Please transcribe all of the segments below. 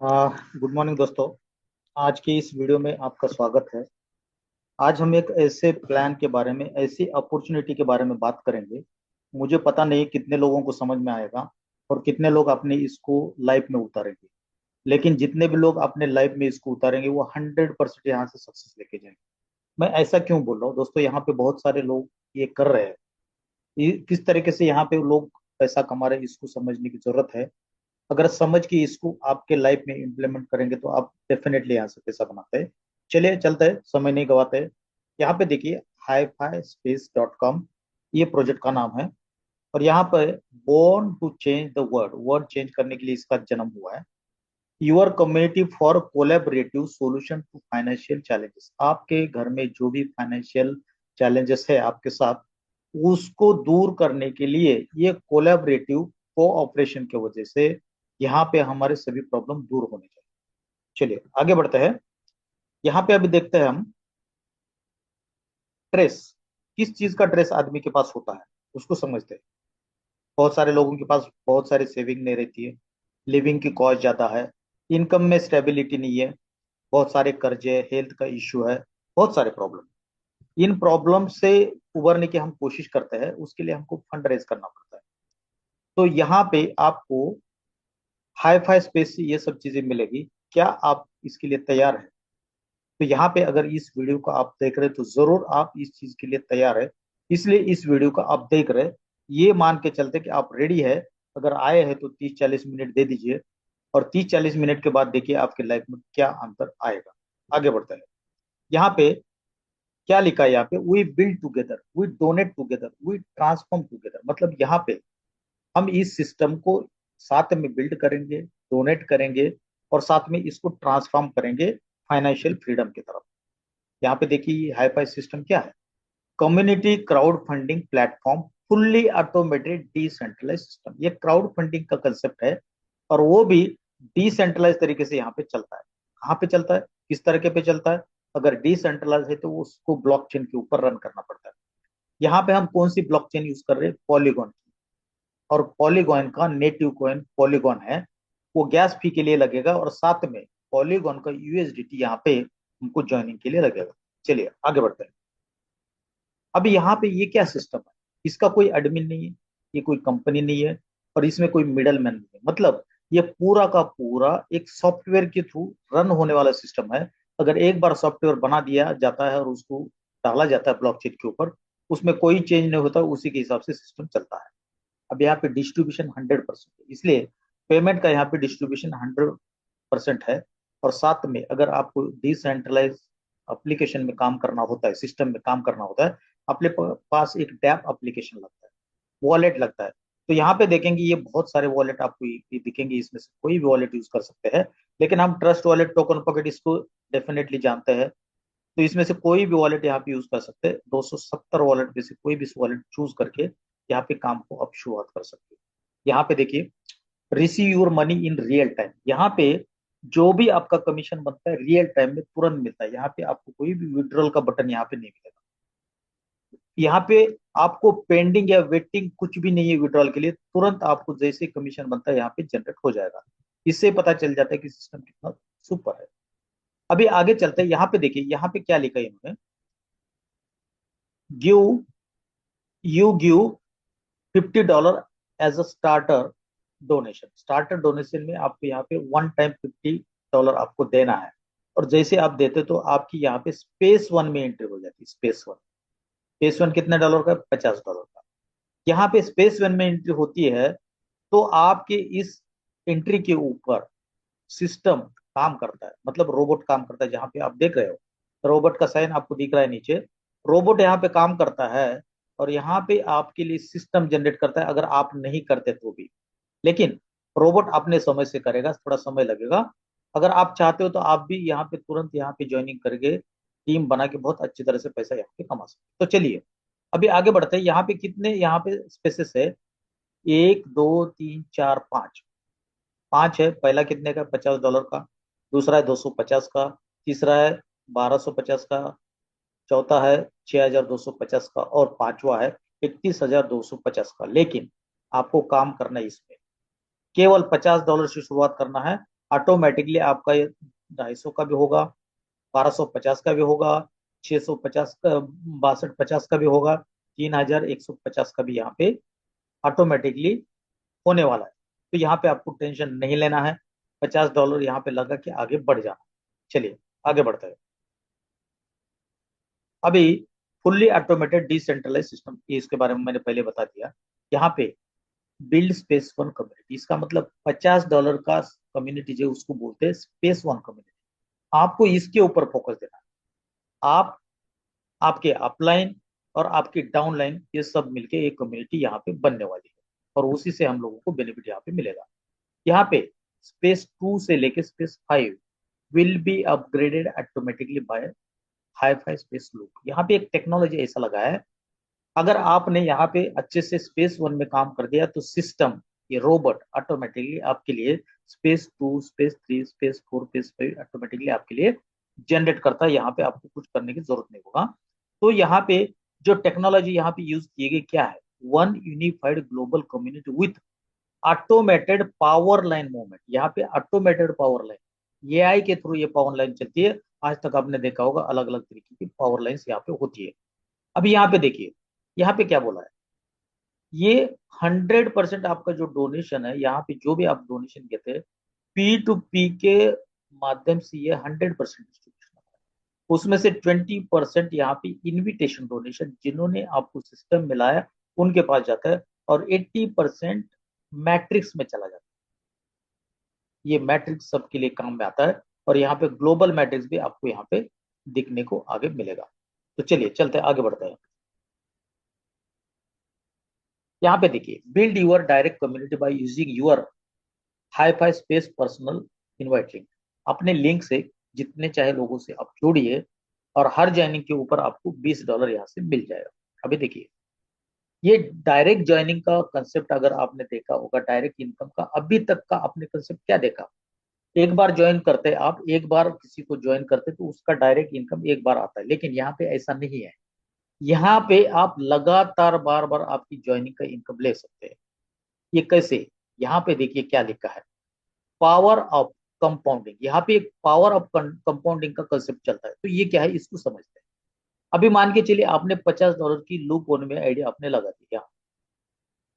Good morning दोस्तों। आज की इस वीडियो में आपका स्वागत है। आज हम एक ऐसे प्लान के बारे में, ऐसी अपॉर्चुनिटी के बारे में बात करेंगे। मुझे पता नहीं कितने लोगों को समझ में आएगा और कितने लोग अपने इसको लाइफ में उतारेंगे, लेकिन जितने भी लोग अपने लाइफ में इसको उतारेंगे वो 100% यहाँ से सक्सेस लेके जाएंगे। मैं ऐसा क्यों बोल रहा हूँ दोस्तों? यहाँ पे बहुत सारे लोग ये कर रहे हैं। किस तरीके से यहाँ पे लोग पैसा कमा रहे हैं, इसको समझने की जरूरत है। अगर समझ के इसको आपके लाइफ में इम्प्लीमेंट करेंगे तो आप डेफिनेटली यहाँ से पैसा बनाते हैं। चलिए चलते हैं, समय नहीं गवाते हैं। यहाँ पे देखिए, HiFiSpace.com ये प्रोजेक्ट का नाम है। और यहाँ पर born to change the world, world change करने के लिए इसका जन्म हुआ है। Your community for collaborative solution to financial challenges. आपके घर में जो भी फाइनेंशियल चैलेंजेस है आपके साथ, उसको दूर करने के लिए ये कोलेबरेटिव कोऑपरेशन की वजह से यहाँ पे हमारे सभी प्रॉब्लम दूर होने चाहिए। चलिए आगे बढ़ते हैं। यहाँ पे अभी देखते हैं हम स्ट्रेस। किस चीज का स्ट्रेस आदमी के पास होता है उसको समझते हैं। बहुत सारे लोगों के पास बहुत सारी सेविंग नहीं रहती है, लिविंग की कॉस्ट ज्यादा है, इनकम में स्टेबिलिटी नहीं है, बहुत सारे कर्जे, हेल्थ का इश्यू है, बहुत सारे प्रॉब्लम। इन प्रॉब्लम से उबरने की हम कोशिश करते हैं, उसके लिए हमको फंड रेज करना पड़ता है। तो यहाँ पे आपको हाई फाई स्पेस से ये सब चीजें मिलेगी। क्या आप इसके लिए तैयार हैं? तो यहाँ पे अगर इस वीडियो को आप देख रहे हैं तो जरूर आप इस चीज के लिए तैयार है। इसलिए इस वीडियो को आप देख रहे हैं, ये मान के चलते कि आप रेडी है। अगर आए हैं तो 30-40 मिनट दे दीजिए, और 30-40 मिनट के बाद देखिए आपके लाइफ में क्या अंतर आएगा। आगे बढ़ते हैं। यहाँ पे क्या लिखा है? यहाँ पे we build together, we donate together, we transform together. मतलब यहाँ पे हम इस सिस्टम को साथ में बिल्ड करेंगे, डोनेट करेंगे, और साथ में इसको ट्रांसफॉर्म करेंगे फाइनेंशियल फ्रीडम की तरफ। यहाँ पे देखिए हाईफाई सिस्टम क्या है। Community crowd funding platform, fully automated decentralize system. ये क्राउड फंडिंग का कंसेप्ट है, और वो भी डिसेंट्रलाइज तरीके से यहाँ पे चलता है। कहाँ पे चलता है, किस तरीके पे चलता है? अगर डिसेंट्रलाइज है तो उसको ब्लॉकचेन के ऊपर रन करना पड़ता है। यहाँ पे हम कौन सी ब्लॉकचेन यूज कर रहे हैं? पॉलीगॉन। और पॉलीगॉन का नेटिव कॉइन पॉलीगॉन है, वो गैस फी के लिए लगेगा, और साथ में पॉलीगॉन का यूएसडीटी यहाँ पे हमको ज्वाइनिंग के लिए लगेगा। चलिए आगे बढ़ते हैं। अब यहाँ पे ये क्या सिस्टम है? इसका कोई एडमिन नहीं है, ये कोई कंपनी नहीं है, और इसमें कोई मिडल मैन नहीं है। मतलब ये पूरा का पूरा एक सॉफ्टवेयर के थ्रू रन होने वाला सिस्टम है। अगर एक बार सॉफ्टवेयर बना दिया जाता है और उसको डाला जाता है ब्लॉकचेन के ऊपर, उसमें कोई चेंज नहीं होता, उसी के हिसाब से सिस्टम चलता है। अब यहाँ पे डिस्ट्रीब्यूशन 100% है, इसलिए पेमेंट का यहाँ पे डिस्ट्रीब्यूशन 100% है। और साथ में अगर आपको डिसेंट्रलाइज एप्लीकेशन में काम करना होता है, सिस्टम में काम करना होता है, अपने पास एक डैप एप्लीकेशन लगता है, वॉलेट लगता है। तो यहाँ पे देखेंगे ये बहुत सारे वॉलेट आपको ये दिखेंगे, इसमें से कोई भी वॉलेट यूज कर सकते हैं। लेकिन हम ट्रस्ट वॉलेट, टोकन पॉकेट, इसको डेफिनेटली जानते हैं। तो इसमें से कोई भी वॉलेट यहाँ पे यूज कर सकते हैं। 270 वॉलेट में से कोई भी वॉलेट चूज करके यहाँ पे काम को आप शुरुआत कर सकते हैं। यहाँ पे देखिए, receive your money in real time. यहाँ पे जो भी आपका कमीशन बनता है रियल टाइम में तुरंत मिलता है। यहाँ पे आपको कोई भी विड्रॉल का बटन यहाँ पे नहीं मिलेगा। यहाँ पे आपको पेंडिंग या वेटिंग कुछ भी नहीं है विड्रॉल के लिए। तुरंत आपको जैसे कमीशन बनता है यहाँ पे जनरेट हो जाएगा। इससे पता चल जाता है कि सिस्टम कितना सुपर है। अभी आगे चलते हैं। यहाँ पे देखिए, यहाँ पे क्या लिखा है इन्होंने। Give you give $50 as a starter donation. Starter donation में आपको यहाँ पे वन टाइम $50 आपको देना है। और जैसे आप देते तो आपकी यहाँ पे स्पेस वन में एंट्री हो जाती है। स्पेस वन, स्पेस वन कितने डॉलर का? $50 का। यहाँ पे स्पेस वन में एंट्री होती है तो आपके इस एंट्री के ऊपर सिस्टम काम करता है, मतलब रोबोट काम करता है। जहां पे आप देख रहे हो रोबोट का साइन आपको दिख रहा है नीचे, रोबोट यहाँ पे काम करता है। और यहाँ पे आपके लिए सिस्टम जनरेट करता है, अगर आप नहीं करते तो भी। लेकिन रोबोट अपने समय से करेगा, थोड़ा समय लगेगा। अगर आप चाहते हो तो आप भी यहाँ पे तुरंत यहाँ पे ज्वाइनिंग करके टीम बना के बहुत अच्छी तरह से पैसा यहाँ पे कमा सकते हो। तो चलिए अभी आगे बढ़ते हैं। यहाँ पे कितने यहाँ पे स्पेसेस है? 1, 2, 3, 4, 5। 5 है। पहला कितने का? $50 का। दूसरा है 250 का। तीसरा है 1250 का। चौथा है 6250 का। और पांचवा है 31,250 का। लेकिन आपको काम करना है इसमें, केवल $50 से शुरुआत करना है। ऑटोमेटिकली आपका ये 250 का भी होगा, 1250 का भी होगा, 650 का, 6250 का भी होगा, 3150 का भी यहाँ पे ऑटोमेटिकली होने वाला है। तो यहाँ पे आपको टेंशन नहीं लेना है, $50 यहाँ पे लगा के आगे बढ़ जाना। चलिए आगे बढ़ते हैं। अभी फुल्ली ऑटोमेटेड डिसेंट्रलाइज सिस्टम, इसके बारे में मैंने पहले बता दिया। यहाँ पे बिल्ड स्पेस वन कम्युनिटी, इसका मतलब $50 का कम्युनिटी जो उसको बोलते हैं स्पेस वन कम्युनिटी। आपको इसके ऊपर फोकस देना है। आप, आपके अपलाइन और आपकी डाउनलाइन ये सब मिलके एक कम्युनिटी यहाँ पे बनने वाली है, और उसी से हम लोगों को बेनिफिट यहाँ पे मिलेगा। यहाँ पे स्पेस 2 से लेके space 5 will be upgraded automatically by hi fi space loop. यहाँ पे एक टेक्नोलॉजी ऐसा लगा है, अगर आपने यहाँ पे अच्छे से स्पेस वन में काम कर दिया तो सिस्टम, ये रोबोट ऑटोमेटिकली आपके लिए space 2, space 3, space 4, space 5 automatically आपके लिए जनरेट करता है। यहाँ पे आपको कुछ करने की जरूरत नहीं होगा। तो यहाँ पे जो टेक्नोलॉजी यहाँ पे यूज की गई क्या है, one unified global community with automated power line movement. यहाँ पे ऑटोमेटेड पावर लाइन, एआई के थ्रू ये पावर लाइन चलती है। आज तक आपने देखा होगा अलग अलग तरीके की पावर लाइन्स यहाँ पे होती है। अभी यहाँ पे देखिए, यहाँ पे क्या बोला है, ये 100% आपका जो डोनेशन है, यहाँ पे जो भी आप डोनेशन देते हैं P2P के माध्यम से, ये 100% डिस्ट्रीब्यूशन होता है। उसमें से 20% यहाँ पे इनविटेशन डोनेशन, जिन्होंने आपको सिस्टम मिलाया उनके पास जाता है, और 80% मैट्रिक्स में चला जाता है। ये मैट्रिक्स सबके लिए काम में आता है, और यहाँ पे ग्लोबल मैट्रिक्स भी आपको यहाँ पे दिखने को आगे मिलेगा। तो चलिए चलते आगे बढ़ते हैं। यहाँ पे देखिए, build your direct community by using your hi fi space personal invite link. अपने लिंक से जितने चाहे लोगों से आप जोड़िए, और हर ज्वाइनिंग के ऊपर आपको $20 यहाँ से मिल जाएगा। अभी देखिए, ये डायरेक्ट ज्वाइनिंग का कंसेप्ट अगर आपने देखा होगा, डायरेक्ट इनकम का अभी तक का आपने कंसेप्ट क्या देखा, एक बार ज्वाइन करते आप, एक बार किसी को ज्वाइन करते तो उसका डायरेक्ट इनकम एक बार आता है। लेकिन यहाँ पे ऐसा नहीं है, यहाँ पे आप लगातार बार बार आपकी ज्वाइनिंग का इनकम ले सकते हैं। ये कैसे, यहाँ पे देखिए क्या लिखा है, पावर ऑफ कंपाउंडिंग। यहाँ पे एक पावर ऑफ कंपाउंडिंग का कंसेप्ट चलता है। तो ये क्या है, इसको समझते हैं। अभी मान के चलिए आपने $50 की लूप वन में आईडी आपने लगा दी।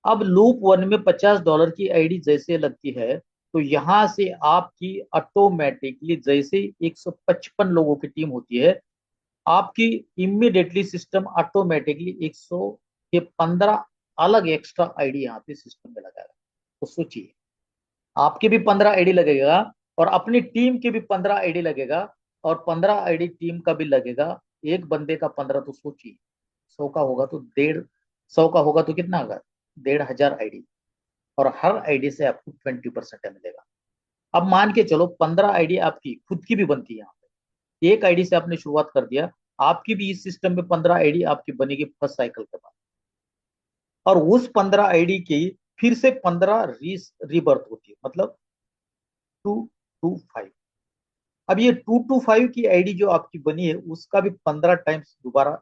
अब लूप वन में $50 की आईडी जैसे लगती है, तो यहां से आपकी ऑटोमेटिकली, जैसे 155 लोगों की टीम होती है, आपकी इमीडिएटली सिस्टम ऑटोमेटिकली 100 के 15 अलग एक्स्ट्रा आईडी यहाँ पे सिस्टम में लगाएगा। तो सोचिए, आपके भी 15 आईडी लगेगा, और अपनी टीम के भी 15 आईडी लगेगा, और 15 आईडी टीम का भी लगेगा। एक बंदे का 15, तो सोचिए 100 का होगा तो 150 का होगा तो कितना होगा, 1500 आईडी, और हर आईडी से आपको 20% मिलेगा। अब मान के चलो 15 आईडी आपकी खुद की भी बनती है। यहाँ पे एक आईडी से आपने शुरुआत कर दिया, आपकी भी इस सिस्टम में 15 आईडी आपकी बनेगी फर्स्ट साइकिल के बाद, और उस 15 आईडी की फिर से 15 रीबर्थ होती है, मतलब 225। अब ये 225 की आईडी जो आपकी बनी है, उसका भी 15 टाइम्स दोबारा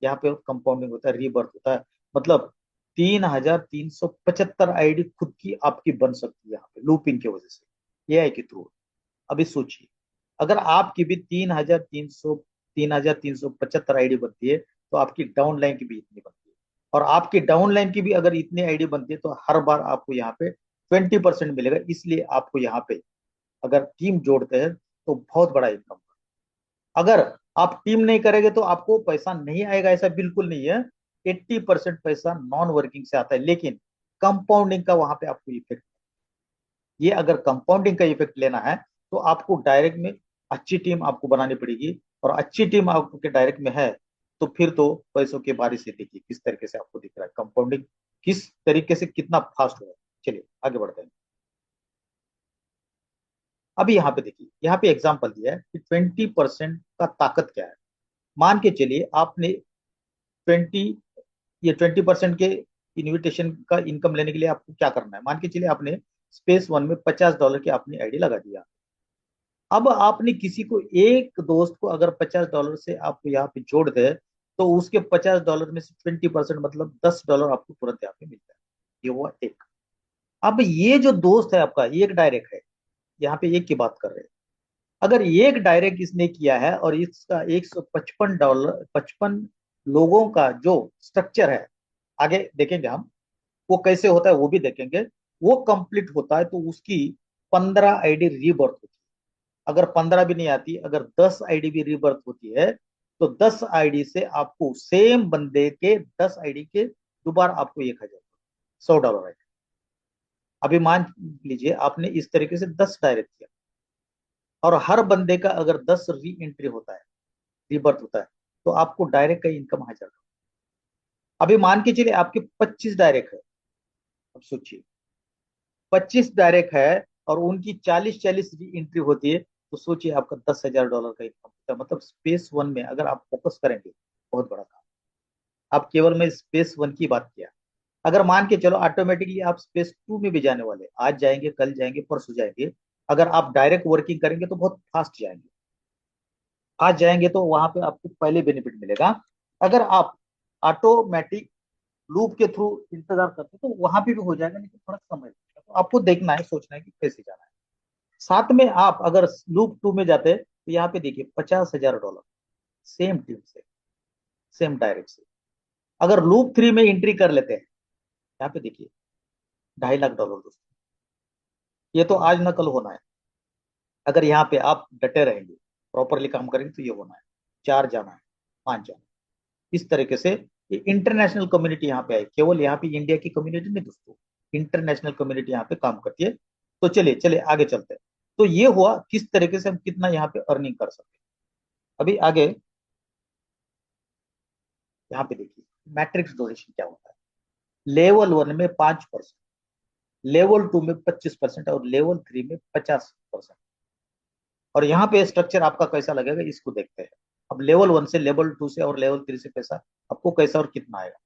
यहाँ पे कंपाउंडिंग होता है, रीबर्थ होता है। मतलब 3375 आईडी खुद की आपकी बन सकती है यहाँ पे लूपिंग की वजह से, एआई के थ्रू। अभी सोचिए, अगर आपकी भी 3375 आईडी बनती है, तो आपकी डाउन लाइन की भी इतनी बनती है, और आपकी डाउन लाइन की भी अगर इतनी आईडी बनती है, तो हर बार आपको यहाँ पे 20% मिलेगा। इसलिए आपको यहाँ पे अगर टीम जोड़ते हैं तो बहुत बड़ा इनकम। अगर आप टीम नहीं करेंगे तो आपको पैसा नहीं आएगा, ऐसा बिल्कुल नहीं है। 80% पैसा नॉन वर्किंग से आता है, लेकिन कंपाउंडिंग का वहां पे आपको इफेक्ट, ये अगर कंपाउंडिंग का इफेक्ट लेना है, तो आपको डायरेक्ट में अच्छी टीम आपको बनानी पड़ेगी, और अच्छी टीम आपके डायरेक्ट में है, तो फिर तो पैसों के बारिश से देखिए किस तरीके से आपको दिख रहा है कंपाउंडिंग किस तरीके से कितना फास्ट हो रहा है। चलिए आगे बढ़ते हैं। अभी यहाँ पे देखिए, यहाँ पे एग्जाम्पल दिया है कि 20% का ताकत क्या है। मान के चलिए आपने 20, ये 20% के इनविटेशन का इनकम लेने के लिए आपको क्या करना है, मान के चलिए आपने स्पेस वन में $50 की अपनी आईडी लगा दिया। अब आपने किसी को, एक दोस्त को अगर $50 से आपको यहाँ पे जोड़ दे, तो उसके $50 में से 20% मतलब $10 आपको तुरंत यहाँ पे मिलता है। ये हुआ एक। अब ये जो दोस्त है आपका, ये एक डायरेक्ट है, यहाँ पे एक की बात कर रहे हैं। अगर एक डायरेक्ट इसने किया है और इसका $155, 55 लोगों का जो स्ट्रक्चर है, आगे देखेंगे हम वो कैसे होता है, वो भी देखेंगे। वो कंप्लीट होता है तो उसकी 15 आईडी रीबर्थ होती है। अगर 15 भी नहीं आती, अगर 10 आईडी भी रीबर्थ होती है, तो 10 आईडी से आपको सेम बंदे के 10 आईडी के दोबारा आपको 1,000, $100 है। अभी मान लीजिए आपने इस तरीके से 10 डायरेक्ट किया, और हर बंदे का अगर 10 री एंट्री होता है, रीबर्थ होता है, तो आपको डायरेक्ट का इनकम 1,000। अभी मान के चलिए आपके 25 डायरेक्ट है। अब सोचिए 25 डायरेक्ट है और उनकी 40-40 री एंट्री होती है, तो सोचिए आपका $10,000 का इनकम होता है। मतलब स्पेस वन में अगर आप फोकस करेंगे, बहुत बड़ा काम। आप केवल मैं स्पेस वन की बात किया, अगर मान के चलो ऑटोमेटिकली आप स्पेस टू में भी जाने वाले, आज जाएंगे, कल जाएंगे, परसों जाएंगे, अगर आप डायरेक्ट वर्किंग करेंगे तो बहुत फास्ट जाएंगे। आज जाएंगे तो वहां पे आपको पहले बेनिफिट मिलेगा। अगर आप ऑटोमेटिक लूप के थ्रू इंतजार करते तो वहां पे भी हो जाएगा, लेकिन थोड़ा समय लगेगा। तो आपको देखना है, सोचना है कि कैसे जाना है। साथ में आप अगर लूप टू में जाते तो यहाँ पे देखिए $50,000, सेम टीम से, सेम डायरेक्ट से। अगर लूप थ्री में एंट्री कर लेते हैं, यहाँ पे देखिए $2.5 लाख दोस्तों। ये तो आज ना कल होना है। अगर यहाँ पे आप डटे रहेंगे, प्रॉपरली काम करेंगे, तो ये होना है। 4 जाना है, 5 जाना है, इस तरीके से। ये इंटरनेशनल कम्युनिटी यहाँ पे आई, केवल यहाँ पे इंडिया की कम्युनिटी नहीं दोस्तों, इंटरनेशनल कम्युनिटी यहाँ पे काम करती है। तो चलिए चलिए आगे चलते हैं। तो ये हुआ किस तरीके से हम कितना यहाँ पे अर्निंग कर सकते हैं। अभी आगे यहाँ पे देखिए मैट्रिक्स डोनेशन क्या होता है। लेवल वन में 5%, लेवल टू में 25% और लेवल थ्री में 50%। और यहाँ पे स्ट्रक्चर आपका कैसा लगेगा इसको देखते हैं। अब लेवल वन से, लेवल टू से और लेवल थ्री से पैसा आपको कैसा और कितना आएगा।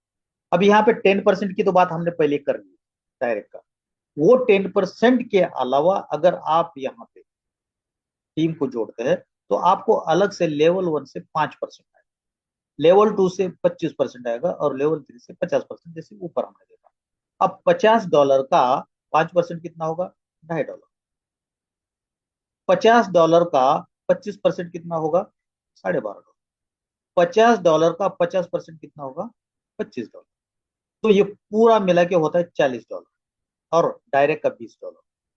अब यहाँ पे 10% की तो बात हमने पहले कर ली डायरेक्ट का। वो 10% के अलावा अगर आप यहाँ पे टीम को जोड़ते हैं, तो आपको अलग से लेवल वन से 5% आएगा, लेवल टू से 25% आएगा और लेवल थ्री से 50%, जैसे ऊपर हमने देखा। अब $50 का 5% कितना होगा, $2.5। $50 का 25% कितना होगा, $12.5। $50 का 50% कितना होगा, $25। तो ये पूरा मिला के होता है $40, और डायरेक्ट का $20,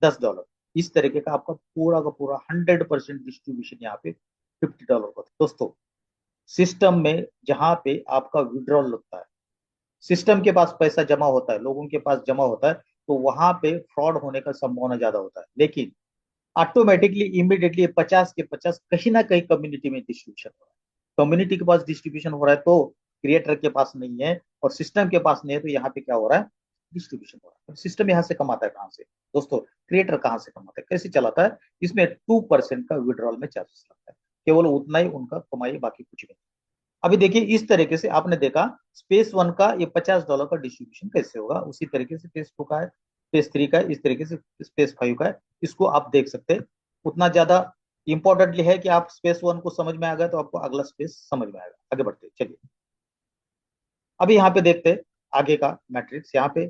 $10। इस तरीके का आपका पूरा का पूरा 100% डिस्ट्रीब्यूशन यहाँ पे $50 का। दोस्तों सिस्टम में जहां पे आपका विड्रॉल लगता है, सिस्टम के पास पैसा जमा होता है, लोगों के पास जमा होता है, तो वहां पे फ्रॉड होने का संभावना ज्यादा होता है। लेकिन ऑटोमेटिकली इमीडिएटली 50 के 50 कहीं ना कहीं कम्युनिटी में डिस्ट्रीब्यूशन हो रहा है। कम्युनिटी के पास डिस्ट्रीब्यूशन हो रहा है, तो क्रिएटर के पास नहीं है और सिस्टम के पास नहीं है, तो यहाँ पे क्या हो रहा है, डिस्ट्रीब्यूशन हो रहा है। सिस्टम यहाँ से कमाता है कहाँ से दोस्तों, क्रिएटर कहाँ से कमाता है, कैसे चलाता है, इसमें 2% का विड्रॉल में चार्जेस लगता है। केवल उतना ही उनका कमाई, बाकी कुछ नहीं। अभी देखिए इस तरीके से आपने देखा स्पेस वन का ये $50 का डिस्ट्रीब्यूशन कैसे होगा, उसी तरीके से स्पेस टू का है, स्पेस थ्री का है, इस तरीके से स्पेस फाइव का है। इसको आप देख सकते हैं। उतना ज्यादा इंपॉर्टेंटली है कि आप स्पेस वन को समझ में आ गए तो आपको अगला स्पेस समझ में आएगा। आगे बढ़ते हैं, चलिए अभी यहाँ पे देखते हैं आगे का मैट्रिक्स। यहाँ पे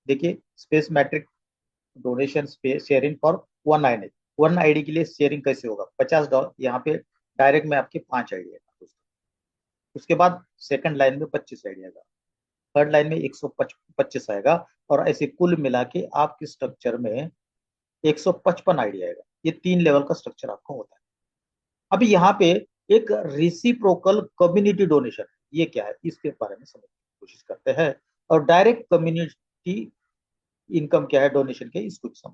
देखिए space matric donation space sharing for 1 ID, 1 ID के लिए शेयरिंग कैसे होगा, $50। यहाँ पे डायरेक्ट में आपके 5 आईडी है दोस्तों। उसके बाद सेकंड लाइन में 25 आईडी आएगा, थर्ड लाइन में 125 आएगा, और ऐसे कुल मिला के आपके स्ट्रक्चर में 155 आईडी आएगा। ये 3 लेवल का स्ट्रक्चर आपका होता है। अभी यहाँ पे एक रिसिप्रोकल कम्युनिटी डोनेशन है, ये क्या है इसके बारे में समझने की कोशिश करते हैं। और डायरेक्ट कम्युनिटी इनकम क्या है, डोनेशन क्या है, इसको भी समझ।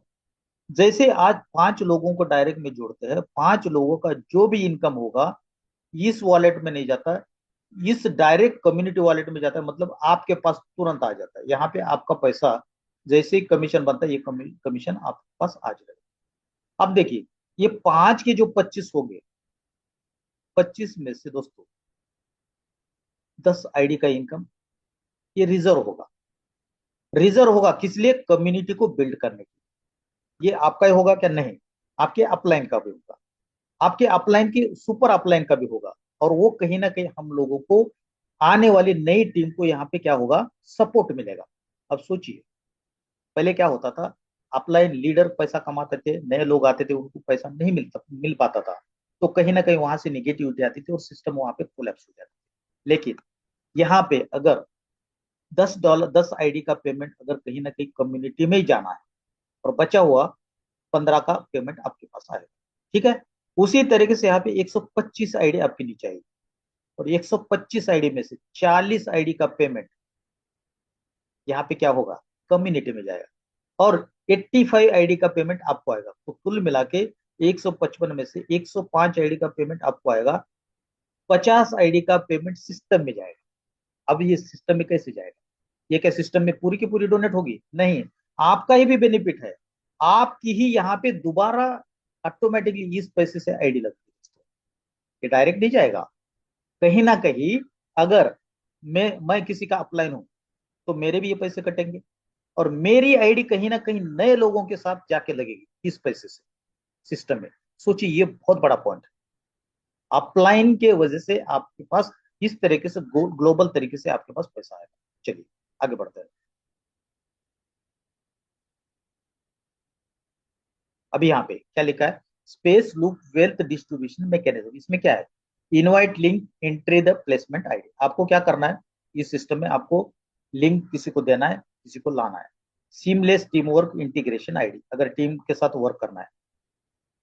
जैसे आज 5 लोगों को डायरेक्ट में जोड़ते हैं, 5 लोगों का जो भी इनकम होगा इस वॉलेट में नहीं जाता, इस डायरेक्ट कम्युनिटी वॉलेट में जाता है। मतलब आपके पास तुरंत आ जाता है। यहाँ पे आपका पैसा जैसे ही कमीशन बनता है, ये कमीशन आपके पास आ जाएगा। अब देखिए ये 5 के जो 25 हो गए, 25 में से दोस्तों 10 आईडी का इनकम ये रिजर्व होगा। रिजर्व होगा किस लिए, कम्युनिटी को बिल्ड करने के लिए। ये आपका ही होगा क्या, नहीं, आपके अपलाइन का भी होगा, आपके अपलाइन की सुपर अपलाइन का भी होगा। और वो कहीं ना कहीं हम लोगों को आने वाली नई टीम को यहाँ पे क्या होगा, सपोर्ट मिलेगा। अब सोचिए पहले क्या होता था, अपलाइन लीडर पैसा कमाते थे, नए लोग आते थे, उनको पैसा नहीं मिल पाता था, तो कहीं ना कहीं वहां से निगेटिविटी आती थी और सिस्टम वहां पे कोलैप्स हो जाता था। लेकिन यहाँ पे अगर $10, 10 आईडी का पेमेंट अगर कहीं ना कहीं कम्युनिटी में ही जाना है और बचा हुआ 15 का पेमेंट आपके पास आएगा, ठीक है। उसी तरीके से यहाँ पे 125 आईडी आपकी नीचे आएगी और 125 आईडी में से 40 आईडी का पेमेंट यहाँ पे क्या होगा, कम्युनिटी में जाएगा और 85 आईडी का पेमेंट आपको आएगा। तो कुल मिला के 155 में से 105 आईडी का पेमेंट आपको आएगा, 50 आईडी का पेमेंट सिस्टम में जाएगा। अब ये सिस्टम में कैसे जाएगा, ये क्या सिस्टम में पूरी की पूरी डोनेट होगी, नहीं, आपका ही भी बेनिफिट है, आपकी ही यहाँ पे दोबारा ऑटोमेटिकली इस पैसे से आईडी लगती है, ये डायरेक्ट नहीं जाएगा। कहीं ना कहीं अगर मैं किसी का अपलाइन हूं तो मेरे भी ये पैसे कटेंगे और मेरी आईडी कहीं ना कहीं नए लोगों के साथ जाके लगेगी इस पैसे से सिस्टम में। सोचिए, ये बहुत बड़ा पॉइंट है। अपलाइन के वजह से आपके पास इस तरीके से ग्लोबल तरीके से आपके पास पैसा आएगा। चलिए आगे बढ़ते हैं। अभी यहाँ पे क्या लिखा है, space loop wealth distribution mechanism. इसमें क्या है, invite link entry the placement ID. आपको क्या करना है, इस सिस्टम में आपको लिंक किसी को देना है, किसी को लाना है। Seamless team work integration ID, अगर टीम के साथ वर्क करना है।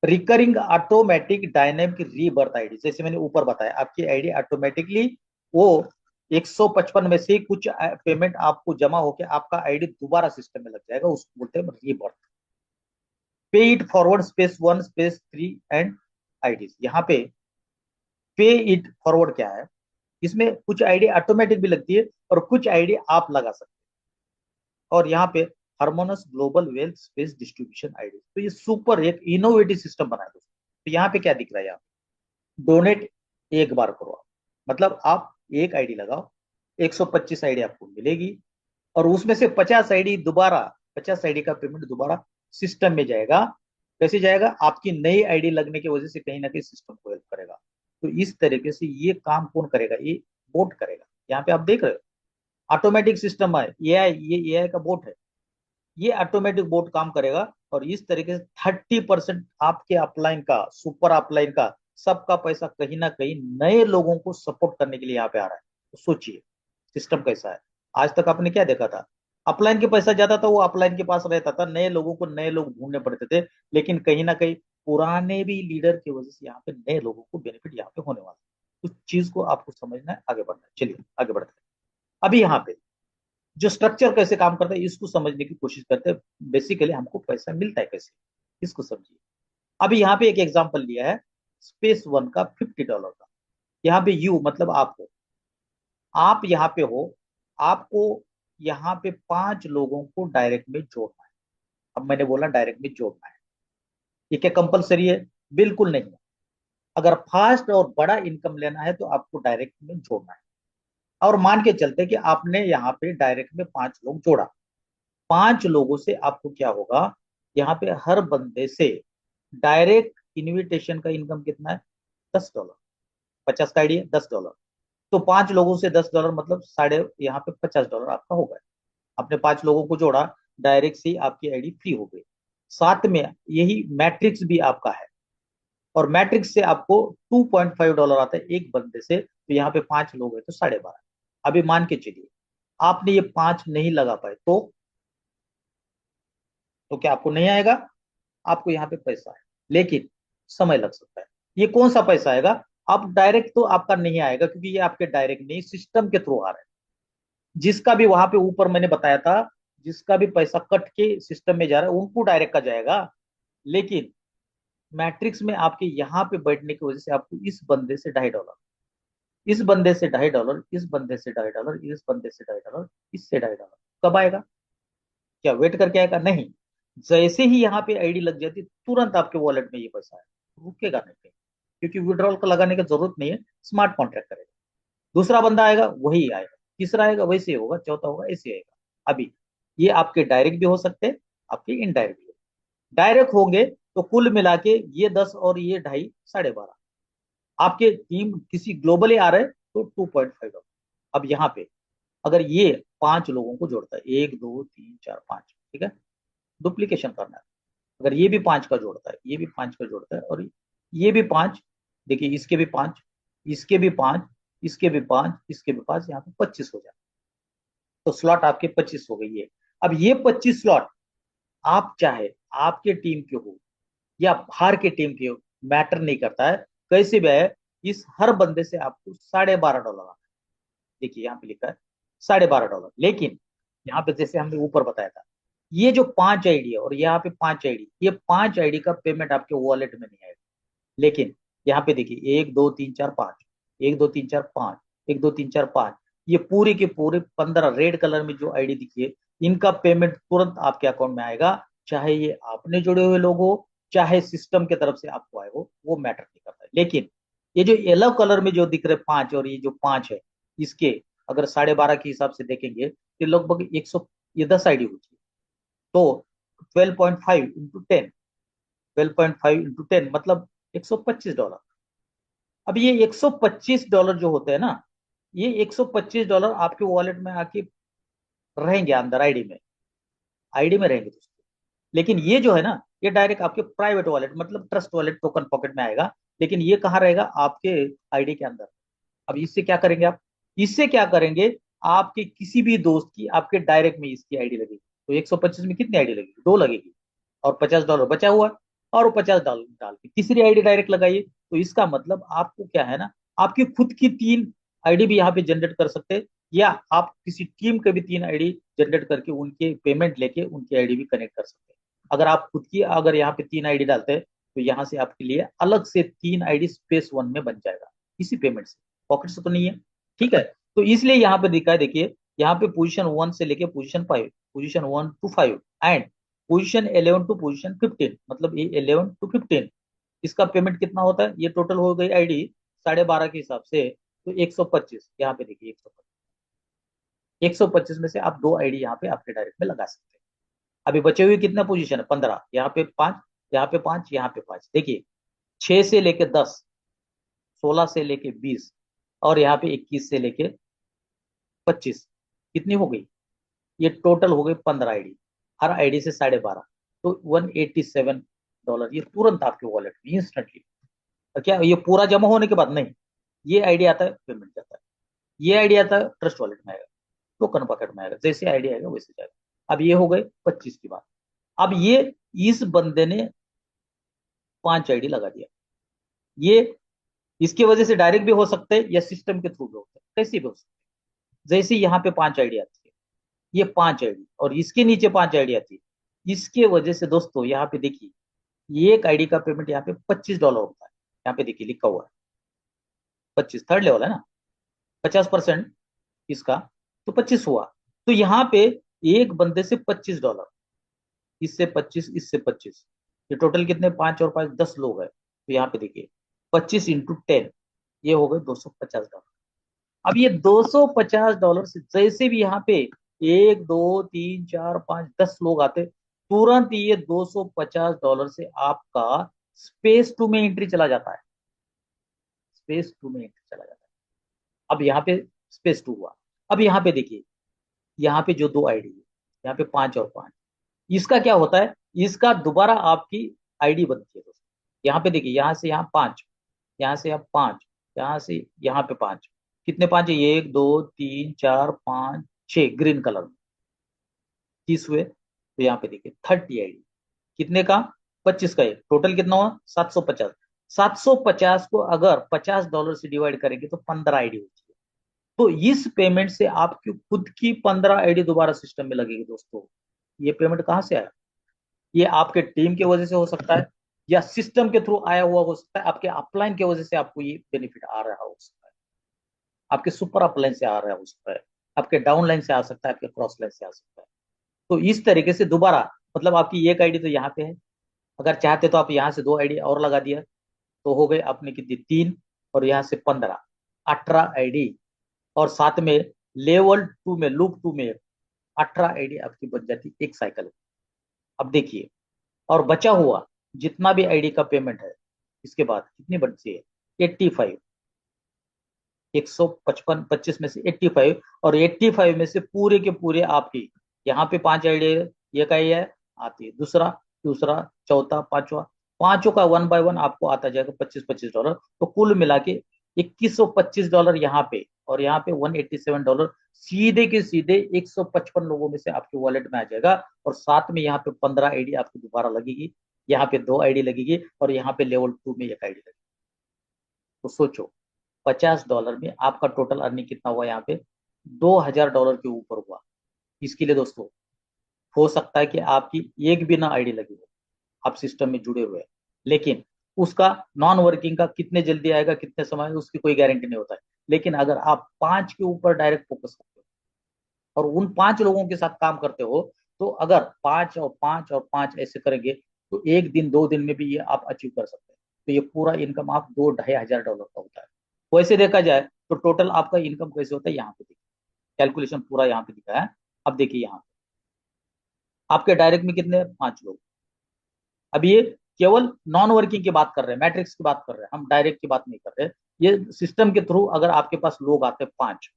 Recurring automatic dynamic rebirth ID, जैसे मैंने ऊपर बताया, आपकी आईडी ऑटोमेटिकली वो 155 में से कुछ पेमेंट आपको जमा होकर आपका आईडी दोबारा सिस्टम में लग जाएगा, उसको बोलते हैं rebirth. Pay it forward space 1 space 3 and IDs. यहाँ पे पे इट फॉरवर्ड क्या है, इसमें कुछ आईडी ऑटोमेटिक भी लगती है और कुछ आईडी आप लगा सकते हैं। और यहाँ पे hormones global wealth space distribution ID, तो ये सुपर एक इनोवेटिव सिस्टम बना है दोस्तों। तो यहाँ पे क्या दिख रहा है, यहाँ डोनेट एक बार करो आप, मतलब आप एक आईडी लगाओ, 125 आईडी आपको मिलेगी और उसमें से 50 आईडी दोबारा, 50 आईडी का पेमेंट दोबारा सिस्टम में जाएगा। कैसे जाएगा, आपकी नई आईडी लगने की वजह से कहीं ना कहीं सिस्टम को हेल्प करेगा। तो इस तरीके से ये काम कौन करेगा, ये बोट करेगा। यहाँ पे आप देख रहे हो ऑटोमेटिक सिस्टम है, एआई, ये एआई का बोट है, ये ऑटोमेटिक बोट काम करेगा और इस तरीके से 30% आपके अपलाइन का, सुपर अपलाइन का, सबका पैसा कहीं ना कहीं नए लोगों को सपोर्ट करने के लिए यहाँ पे आ रहा है। तो सोचिए सिस्टम कैसा है। आज तक आपने क्या देखा था, अपलाइन के पैसा ज्यादा था, वो अपलाइन के पास रहता था, नए लोगों को नए लोग ढूंढने पड़ते थे। लेकिन कहीं ना कहीं पुराने भी लीडर की वजह से यहाँ पे नए लोगों को बेनिफिट यहाँ पे होने वाला है। उस चीज को आपको समझना है, आगे बढ़ना है। चलिए आगे बढ़ते हैं। अभी यहाँ पे जो स्ट्रक्चर कैसे काम करता है इसको समझने की कोशिश करते हैं। बेसिकली हमको पैसा मिलता है कैसे, इसको समझिए। अभी यहाँ पे एक एग्जांपल लिया है स्पेस 1 का $50 का। यहाँ पे यू मतलब आप हो, आप यहाँ पे हो, आपको यहाँ पे 5 लोगों को डायरेक्ट में जोड़ना है। अब मैंने बोला डायरेक्ट में जोड़ना है, ये क्या कंपलसरी है, बिल्कुल नहीं है। अगर फास्ट और बड़ा इनकम लेना है तो आपको डायरेक्ट में जोड़ना है। और मान के चलते कि आपने यहाँ पे डायरेक्ट में 5 लोग जोड़ा, 5 लोगों से आपको क्या होगा, यहाँ पे हर बंदे से डायरेक्ट इनविटेशन का इनकम कितना है, $10। 50 का आईडी है, $10। तो 5 लोगों से $10 मतलब साढ़े यहाँ पे $50 आपका हो गया। आपने 5 लोगों को जोड़ा, डायरेक्ट से आपकी आईडी फ्री हो गई। साथ में यही मैट्रिक्स भी आपका है और मैट्रिक्स से आपको $2.5 आता है एक बंदे से। तो यहाँ पे 5 लोग हैं तो 12.5। अभी मान के चलिए आपने ये 5 नहीं लगा पाए तो क्या आपको नहीं आएगा, आपको यहाँ पे पैसा है, लेकिन समय लग सकता है। ये कौन सा पैसा आएगा, आप डायरेक्ट तो आपका नहीं आएगा क्योंकि ये आपके डायरेक्ट नहीं, सिस्टम के थ्रू आ रहा है। जिसका भी वहां पे ऊपर मैंने बताया था, जिसका भी पैसा कट के सिस्टम में जा रहा है उनको डायरेक्ट का जाएगा। लेकिन मैट्रिक्स में आपके यहाँ पे बैठने की वजह से आपको इस बंदे से $2.5, इस बंदे से $2.5, इस बंदे से $2.5, इस बंदे से $2.5, इससे $2.5। कब आएगा, क्या वेट करके आएगा, नहीं। जैसे ही यहाँ पे आईडी लग जाती तुरंत आपके वॉलेट में ये पैसा है, रुकेगा नहीं कहीं, क्योंकि विड्रॉल का लगाने की जरूरत नहीं है, स्मार्ट कॉन्ट्रैक्ट करेगा। दूसरा बंदा आएगा वही आएगा, तीसरा आएगा वैसे होगा, चौथा होगा ऐसे आएगा। अभी ये आपके डायरेक्ट भी हो सकते हैं, आपके इनडायरेक्ट भी। डायरेक्ट होंगे तो कुल मिला के ये 10 और ये 2.5, 12.5। आपके टीम किसी ग्लोबली आ रहे तो 2.5। अब यहाँ पे अगर ये 5 लोगों को जोड़ता है, 1 2 3 4 5, ठीक है, डुप्लीकेशन करना है। अगर ये भी 5 का जोड़ता है, ये भी 5 का जोड़ता है, और ये भी 5, देखिए इसके भी 5, इसके भी 5, इसके भी 5, इसके भी 5, यहाँ पे 25 हो जाए, तो स्लॉट आपके 25 हो गई है। अब ये 25 स्लॉट आप चाहे आपके टीम के हो या बाहर के टीम के हो, मैटर नहीं करता है, कैसे भी है, इस हर बंदे से आपको $12.5 आता है। देखिए यहाँ पे लिखा है $12.5, लेकिन यहाँ पे जैसे हमने ऊपर बताया था, ये जो 5 आईडी है और यहाँ पे 5 आईडी, ये 5 आईडी का पेमेंट आपके वॉलेट में नहीं आएगा। लेकिन यहाँ पे देखिए 1 2 3 4 5, 1 2 3 4 5, 1 2 3 4 5, ये पूरे के पूरे 15 रेड कलर में जो आईडी दिखिए, इनका पेमेंट तुरंत आपके अकाउंट में आएगा। चाहे ये आपने जुड़े हुए लोग हो, चाहे सिस्टम की तरफ से आपको आए हो, वो मैटर नहीं करता है। लेकिन ये जो येलो कलर में जो दिख रहे 5 और ये जो 5 है, इसके अगर 12.5 के हिसाब से देखेंगे तो लगभग 100, ये 10 आईडी होती है। तो 12.5 इंटू 10, 12.5 इंटू 10 मतलब $125। अब ये $125 जो होते हैं ना, ये $125 आपके वॉलेट में आके रहेंगे, अंदर आईडी में, आईडी में रहेंगे दोस्तों। लेकिन ये जो है ना, ये डायरेक्ट आपके प्राइवेट वॉलेट मतलब ट्रस्ट वॉलेट टोकन पॉकेट में आएगा। लेकिन ये कहाँ रहेगा? आपके आईडी के अंदर। अब इससे क्या करेंगे आप? इससे क्या करेंगे, आपके किसी भी दोस्त की आपके डायरेक्ट में इसकी आईडी लगेगी, तो 125 में कितनी आईडी लगेगी? 2 लगेगी, और $50 बचा हुआ है, और वो 50 डाल डाल के तीसरी आईडी डायरेक्ट लगाइए। तो इसका मतलब आपको क्या है ना, आपकी खुद की 3 आईडी भी यहाँ पे जनरेट कर सकते हैं, या आप किसी टीम के भी 3 आईडी जनरेट करके उनके पेमेंट लेके उनकी आईडी भी कनेक्ट कर सकते हैं। अगर आप खुद की अगर यहाँ पे 3 आईडी डालते हैं, तो यहाँ से आपके लिए अलग से 3 आईडी स्पेस वन में बन जाएगा, इसी पेमेंट से, पॉकेट से तो नहीं है। ठीक है, तो इसलिए यहाँ पे दिखा है, देखिए यहाँ पे पोजीशन 1 से लेके position 5, position 1 to 5 and position 11 to position 15, मतलब ये 11 to 15, इसका पेमेंट कितना होता है? ये टोटल हो गई आईडी 12.5 के हिसाब से, तो 125, यहाँ पे देखिए 125 में से आप 2 आईडी यहाँ पे आपके डायरेक्ट में लगा सकते हैं। अभी बचे हुए कितना पोजीशन है? 15, यहाँ पे 5, यहाँ पे 5, यहाँ पे 5, देखिए 6 से लेके 10, 16 से लेके 20, और यहाँ पे 21 से लेके 25, कितनी हो गई? ये टोटल हो गई 15 आईडी, हर आईडी से 12.5, तो $187 ये तुरंत आपके वॉलेट में इंस्टेंटली। क्या ये पूरा जमा होने के बाद? नहीं, ये आईडी आता है पेमेंट जाता है, ये आईडी आता है ट्रस्ट वॉलेट में आएगा, टोकन पॉकेट में आएगा, जैसे आईडी आएगा वैसे जाएगा। अब ये हो गए 25 की बात। अब ये इस बंदे ने 5 आईडी लगा दिया, ये इसकी वजह से डायरेक्ट भी हो सकते हैं या सिस्टम के थ्रू भी होते हैं, कैसे भी हो सकते हैं। जैसे यहाँ पे 5 आईडी आती है, ये 5 आईडी, और इसके नीचे 5 आईडी आती है, इसके वजह से दोस्तों यहाँ पे देखिए, ये एक आईडी का पेमेंट यहाँ पे $25 होता है। यहाँ पे देखिए लिखा हुआ है 25, थर्ड लेवल है ना, 50% इसका, तो 25 हुआ। तो यहाँ पे एक बंदे से $25, इससे 25, इससे 25, ये टोटल कितने? 5 और 5 10 लोग हैं। तो यहाँ पे देखिए 25 इंटू 10, ये हो गए $250। अब ये $250 से जैसे भी यहाँ पे 1 2 3 4 5 10 लोग आते, तुरंत ये $250 से आपका स्पेस 2 में एंट्री चला जाता है, स्पेस 2 में एंट्री चला जाता है। अब यहाँ पे स्पेस 2 हुआ। अब यहाँ पे देखिए, यहाँ पे जो 2 आईडी है, यहाँ पे 5 और 5, इसका क्या होता है? इसका दोबारा आपकी आईडी बनती है दोस्तों। यहाँ पे देखिए, यहाँ से यहाँ 5, यहाँ से यहाँ 5, यहाँ से यहाँ पे 5, कितने 5 है? 1 2 3 4 5 6, ग्रीन कलर में 30 हुए। तो यहाँ पे देखिए 30 आईडी, कितने का? 25 का, एक टोटल कितना हुआ? 750। 750 को अगर $50 से डिवाइड करेंगे तो 15 आईडी होती है। तो इस पेमेंट से आपकी खुद की 15 आईडी दोबारा सिस्टम में लगेगी दोस्तों। ये पेमेंट कहाँ से आया? ये आपके टीम की वजह से हो सकता है, या सिस्टम के थ्रू आया हुआ हो सकता है, आपके अपलाइन की वजह से आपको ये बेनिफिट आ रहा हो सकता है, आपके सुपर अपलाइन से आ रहा हो सकता है, आपके डाउन लाइन से आ सकता है, आपके क्रॉस लाइन से आ सकता है। तो इस तरीके से दोबारा, मतलब आपकी एक आईडी तो यहाँ पे है, अगर चाहते तो आप यहाँ से 2 आईडी और लगा दिया, तो हो गए अपने कितनी? 3, और यहाँ से 15, 18 आईडी, और साथ में लेवल 2 में, लूप 2 में 18 आईडी आपकी बच जाती एक साइकिल में। अब देखिए, और बचा हुआ जितना भी आईडी का पेमेंट है, इसके बाद कितनी बची है? 85, 155, 25 में से 85, और 85 में से पूरे के पूरे आपकी, यहाँ पे 5 आईडी ये का ही है, आती है, दूसरा, दूसरा, चौथा, पांचवा, पांचों का 1 बाय 1 आपको आता जाएगा $25-25। तो कुल मिला के $2125 यहाँ पे, और यहाँ पे $187 सीधे के सीधे 155 लोगों में से आपके वॉलेट में आ जाएगा। और साथ में यहाँ पे 15 आईडी आपको दोबारा लगेगी, यहाँ पे 2 आईडी लगेगी, और यहाँ पे लेवल 2 में 1 आईडी लगेगी। तो सोचो, $50 में आपका टोटल अर्निंग कितना हुआ? यहाँ पे $2000 के ऊपर हुआ। इसके लिए दोस्तों, हो सकता है कि आपकी एक भी ना आईडी लगी हो, आप सिस्टम में जुड़े हुए हैं, लेकिन उसका नॉन वर्किंग का कितने जल्दी आएगा, कितने समय, उसकी कोई गारंटी नहीं होता है। लेकिन अगर आप 5 के ऊपर डायरेक्ट फोकस करते हो और उन 5 लोगों के साथ काम करते हो, तो अगर 5 और 5 और 5 ऐसे करेंगे, तो एक दिन 2 दिन में भी ये आप अचीव कर सकते हैं। तो ये पूरा इनकम आप 2-2.5 हजार डॉलर का होता है। वैसे देखा जाए तो टोटल आपका इनकम कैसे होता है, यहाँ पे देखिए, कैलकुलेशन पूरा यहाँ पे दिखा है। अब देखिए, यहाँ आपके डायरेक्ट में कितने, 5 लोग। अब ये केवल नॉन वर्किंग की बात कर रहे हैं, मैट्रिक्स की बात कर रहे हैं, हम डायरेक्ट की बात नहीं कर रहे। ये सिस्टम के थ्रू अगर आपके पास लोग आते हैं 5,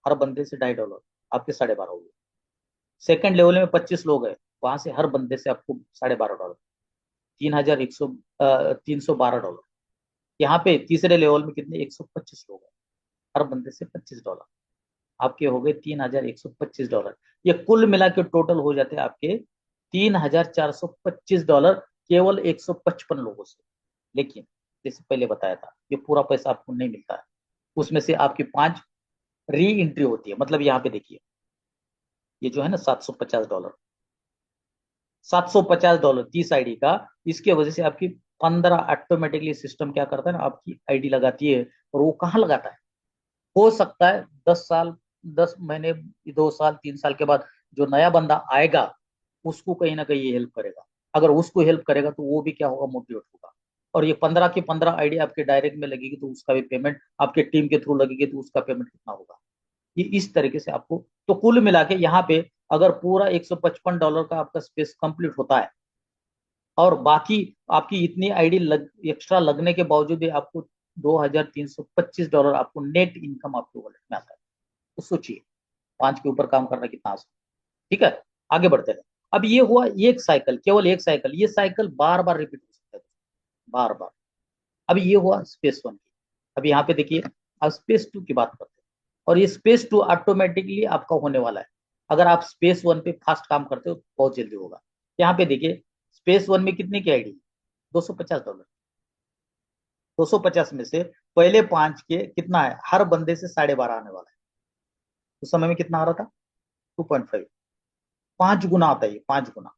हर बंदे से $2.5, आपके 12.5 हो गए। सेकंड लेवल में 25 लोग हैं, वहां से हर बंदे से आपको $12.5, 3,100, $312। यहाँ पे तीसरे लेवल में कितने, 125 लोग हैं, हर बंदे से $25, आपके हो गए $3,125। ये कुल मिला के टोटल हो जाते हैं आपके $3,425, केवल 155 लोगों से। लेकिन जैसे पहले बताया था, ये पूरा पैसा आपको नहीं मिलता है, उसमें से आपकी 5 री एंट्री होती है। मतलब यहाँ पे देखिए, ये जो है ना $750, $750 30 आईडी का, इसके वजह से आपकी 15 ऑटोमेटिकली सिस्टम क्या करता है ना, आपकी आईडी लगाती है। और वो कहाँ लगाता है, हो सकता है 10 साल, 10 महीने, 2 साल, 3 साल के बाद जो नया बंदा आएगा, उसको कहीं ना कहीं ये हेल्प करेगा। अगर उसको हेल्प करेगा तो वो भी क्या होगा, मोटिवेट होगा। और ये 15 की 15 आईडी आपके डायरेक्ट में लगेगी, तो उसका भी पेमेंट, आपके टीम के थ्रू लगेगी तो उसका पेमेंट कितना होगा। ये इस तरीके से आपको, तो कुल मिला के यहाँ पे अगर पूरा $155 का आपका स्पेस कंप्लीट होता है, और बाकी आपकी इतनी आईडी एक्स्ट्रा लगने के बावजूद भी आपको $2,325 आपको नेट इनकम आपके वॉलेट में आता है। तो सोचिए, 5 के ऊपर काम करना कितना आसान। ठीक है, आगे बढ़ते हैं। अब ये हुआ एक साइकिल, केवल एक साइकिल, ये साइकिल बार बार रिपीट हो सकता है, बार बार। अब ये हुआ स्पेस 1 की। अब यहाँ पे देखिए, अब स्पेस 2 की बात करते हैं। और ये स्पेस 2 ऑटोमेटिकली आपका होने वाला है। अगर आप स्पेस 1 पे फास्ट काम करते हो तो बहुत जल्दी होगा। यहाँ पे देखिए, स्पेस 1 में कितने की आईडी, $250। 250 में से पहले 5 के कितना है, हर बंदे से 12.5 आने वाला है। उस समय में कितना आ रहा था, 2.5। 5 गुना आता है ये, 5 गुना।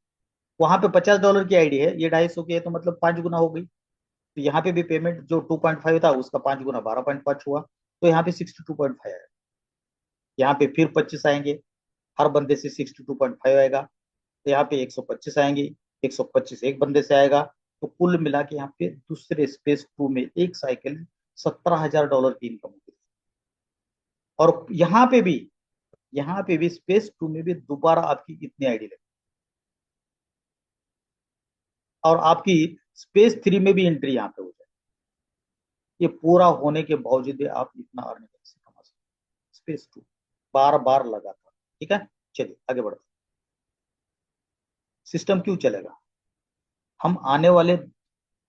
वहां पे $50 की आईडी है, ये 250 की है, तो मतलब 5 गुना हो गई। तो यहाँ पे भी पेमेंट जो 2.5 था, उसका 5 गुना 12.5 हुआ, तो यहाँ पे 62.5 है। यहाँ पे फिर 25 आएंगे, हर बंदे से 62.5 आएगा। तो यहाँ पे 125 आएंगे, 125 एक बंदे से आएगा। तो कुल मिला के यहाँ पे दूसरे स्पेस 2 में एक साइकिल $17,000 की इनकम होगी। और यहाँ पे भी स्पेस 2 में भी दोबारा आपकी इतनी आईडी लगी, और आपकी स्पेस 3 में भी एंट्री यहाँ पे हो जाए। ये पूरा होने के बावजूद भी आप इतना अर्निंग कैसे कमा सकते, स्पेस 2 बार बार लगा था। ठीक है, चलिए आगे बढ़ते। सिस्टम क्यों चलेगा, हम आने वाले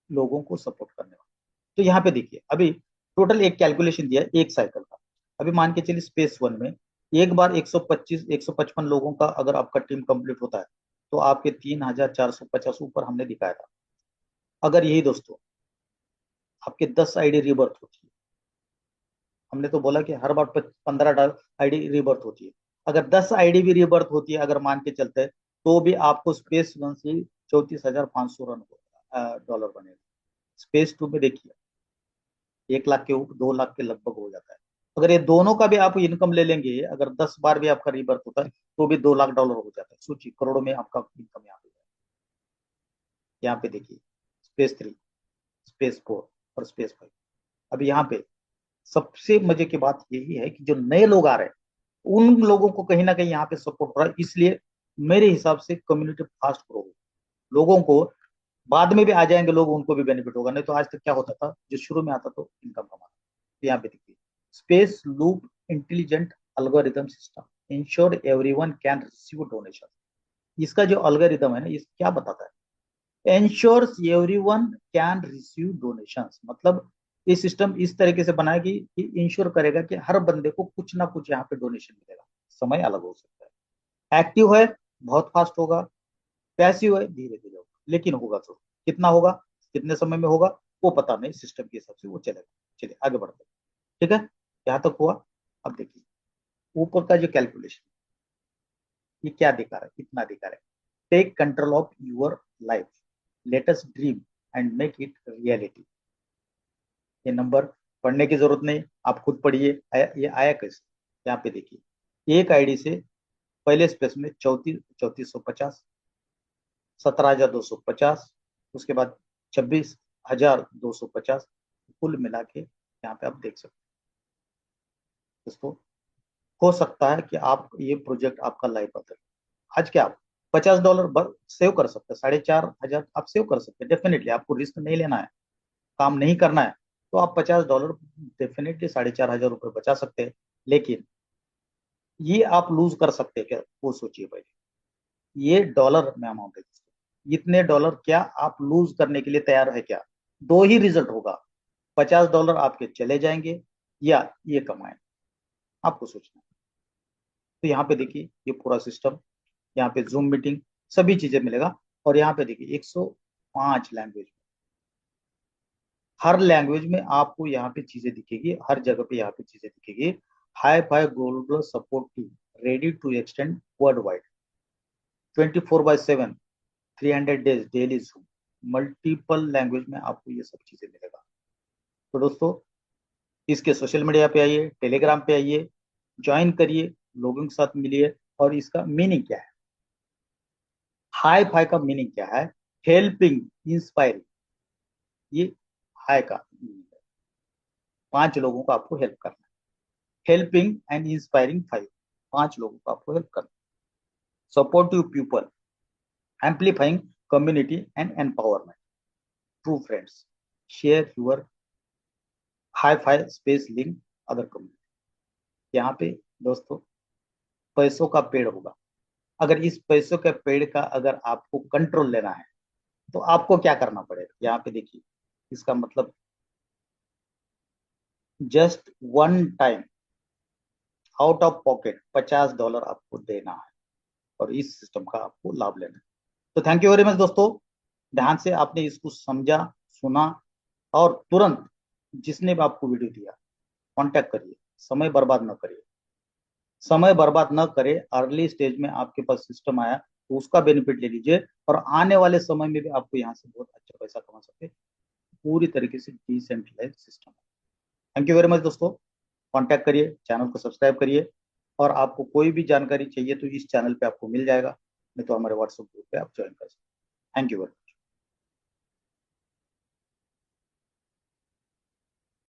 लोगों को सपोर्ट करने वाले। तो यहाँ पे देखिए, अभी टोटल एक कैलकुलेशन दिया है एक साइकिल का। अभी मान के चलिए स्पेस 1 में एक बार 155 लोगों का अगर आपका टीम कंप्लीट होता है, तो आपके 3,450 ऊपर हमने दिखाया था। अगर यही दोस्तों आपके 10 आईडी रिबर्थ होती है, हमने तो बोला कि हर बार 15 आईडी रिबर्थ होती है। अगर 10 आईडी भी रिबर्थ होती है, अगर मान के चलते हैं, तो भी आपको स्पेस 1 से 34,500 रन डॉलर बनेगा। स्पेस 2 में देखिए 1 लाख के ऊपर, 2 लाख के लगभग हो जाता है। अगर ये दोनों का भी आप इनकम ले लेंगे, अगर 10 बार भी आपका रिबर्थ होता है, तो भी $2 लाख हो जाता है। सोचिए, करोड़ों में आपका इनकम यहाँ पे है। यहाँ पे देखिए, स्पेस 3, स्पेस 4 और स्पेस 5। अब यहाँ पे सबसे मजे की बात यही है कि जो नए लोग आ रहे हैं, उन लोगों को कहीं ना कहीं यहाँ पे सपोर्ट हो रहा है। इसलिए मेरे हिसाब से कम्युनिटी फास्ट ग्रो होगी। लोगों को बाद में भी आ जाएंगे लोग, उनको भी बेनिफिट होगा। नहीं तो आज तक क्या होता था, जो शुरू में आता तो इनकम कमाना। तो यहाँ पे देखिए, space loop intelligent algorithm system ensure everyone can receive donation. इसका जो अल्गोरिदम है ना, इस क्या बताता है, ensures everyone can receive donations, मतलब ये सिस्टम इस तरीके से बनाया कि इंश्योर करेगा कि हर बंदे को कुछ ना कुछ यहाँ पे डोनेशन मिलेगा। समय अलग हो सकता है, एक्टिव है बहुत फास्ट होगा, पैसिव है धीरे धीरे होगा, लेकिन होगा तो कितना होगा, कितने समय में होगा, वो पता नहीं, सिस्टम के हिसाब से वो चलेगा। चलिए आगे बढ़ते हैं। ठीक है, यहाँ तक हुआ। अब देखिए ऊपर का जो कैलकुलेशन, ये क्या दिखा रहा है, कितना दिखा रहा है, take control of your life, let us dream and make it reality. ये नंबर पढ़ने की जरूरत नहीं, आप खुद पढ़िए। ये आया कैसे, यहाँ पे देखिए, एक आईडी से पहले स्पेस में 3450, 17,250, उसके बाद 26,250, कुल मिला के यहाँ पे आप देख सकते हैं दोस्तों। हो सकता है कि आप ये प्रोजेक्ट आपका लाइफ बदल, आज क्या आप $50 सेव कर सकते हैं, 4,500 आप सेव कर सकते हैं डेफिनेटली। आपको रिस्क नहीं लेना है, काम नहीं करना है, तो आप $50 डेफिनेटली 4,500 रुपये बचा सकते हैं। लेकिन ये आप लूज कर सकते हैं क्या, वो सोचिए पहले। ये डॉलर में अमाउंट है दोस्तों, इतने डॉलर क्या आप लूज करने के लिए तैयार है क्या? दो ही रिजल्ट होगा, $50 आपके चले जाएंगे या ये कमाए, आपको सोचना है। तो यहाँ पे देखिए ये पूरा सिस्टम, यहाँ पे जूम मीटिंग सभी चीजें मिलेगा। और यहाँ पे देखिए 105 लैंग्वेज, हर लैंग्वेज में आपको यहाँ पे चीजें दिखेगी, हर जगह पे यहाँ पे चीजें दिखेगी। Hi fi global support team ready to extend world wide, 24/7, 300 days daily zoom, multiple language में आपको ये सब चीजें मिलेगा। तो दोस्तों इसके सोशल मीडिया पे आइए, टेलीग्राम पे आइए, ज्वाइन करिए, लोगों के साथ मिलिए। और इसका मीनिंग क्या है, हाई फाई का मीनिंग क्या है, हेल्पिंग इंस्पायरिंग, ये हाई का मीनिंग है। 5 लोगों को आपको हेल्प करना है, हेल्पिंग एंड इंस्पायरिंग 5, 5 लोगों को आपको हेल्प करना है। Supportive people, amplifying community and empowerment, true friends, share your high fi space link other community. यहाँ पे दोस्तों पैसों का पेड़ होगा, अगर इस पैसों के पेड़ का अगर आपको कंट्रोल लेना है तो आपको क्या करना पड़ेगा, यहाँ पे देखिए इसका मतलब, just one time out of pocket $50 आपको देना है, और इस सिस्टम का आपको लाभ लेना है। तो थैंक यू वेरी मच दोस्तों, ध्यान से आपने इसको समझा, सुना, और तुरंत जिसने भी आपको वीडियो दिया कांटेक्ट करिए, समय बर्बाद न करिए, समय बर्बाद न करें। अर्ली स्टेज में आपके पास सिस्टम आया तो उसका बेनिफिट ले लीजिए, और आने वाले समय में भी आपको यहाँ से बहुत अच्छा पैसा कमा सकते हैं। पूरी तरीके से डिसेंट्रलाइज सिस्टम है। थैंक यू वेरी मच दोस्तों, कांटेक्ट करिए, चैनल को सब्सक्राइब करिए, और आपको कोई भी जानकारी चाहिए तो इस चैनल पे आपको मिल जाएगा, नहीं तो हमारे व्हाट्सएप ग्रुप पे आप ज्वाइन कर सकते हैं। Thank you very much.